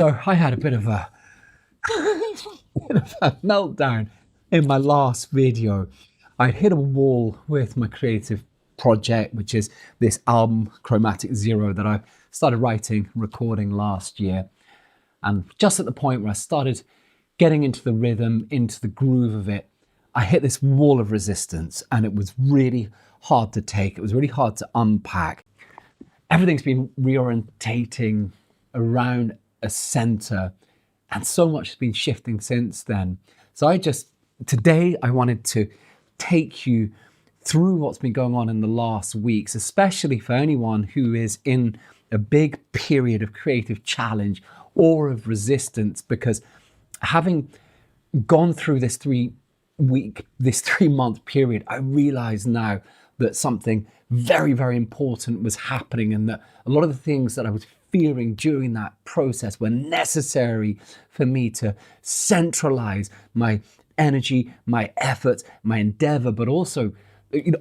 So I had a bit of a, meltdown in my last video. I hit a wall with my creative project, which is this album, Chromatic Zero, that I started writing, recording last year. And just at the point where I started getting into the rhythm, into the groove of it, I hit this wall of resistance, and it was really hard to take. It was really hard to unpack. Everything's been reorientating around a center, and so much has been shifting since then. So today I wanted to take you through what's been going on in the last weeks, especially for anyone who is in a big period of creative challenge or of resistance, because having gone through this 3-month period, I realize now that something very, very important was happening, and that a lot of the things that I was fearing during that process were necessary for me to centralize my energy, my efforts, my endeavor, but also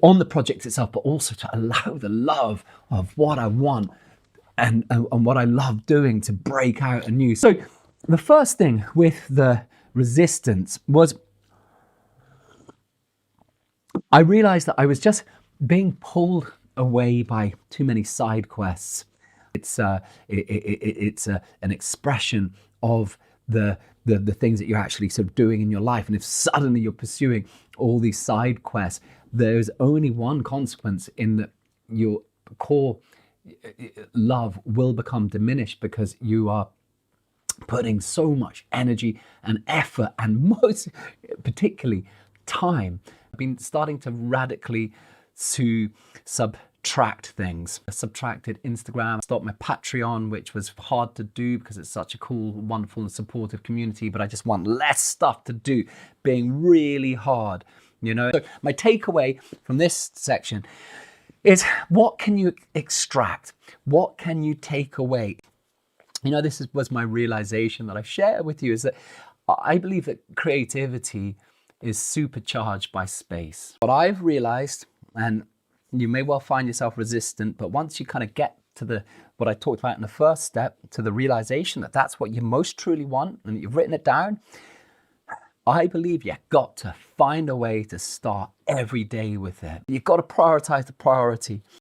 on the project itself, but also to allow the love of what I want and what I love doing to break out anew. So the first thing with the resistance was I realized that I was just being pulled away by too many side quests. It's an expression of the things that you're actually sort of doing in your life. And if suddenly you're pursuing all these side quests, there's only one consequence, in that your core love will become diminished, because you are putting so much energy and effort, and most particularly time. I've been starting to radically subtract things. I subtracted Instagram, stopped my Patreon, which was hard to do because it's such a cool, wonderful and supportive community, but I just want less stuff to do, being really hard, So my takeaway from this section is, what can you extract? What can you take away? This was my realization that I share with you, is that I believe that creativity is supercharged by space. What I've realized, and you may well find yourself resistant, but once you kind of get to what I talked about in the first step, to the realization that that's what you most truly want, and you've written it down, I believe you've got to find a way to start every day with it. You've got to prioritize the priority.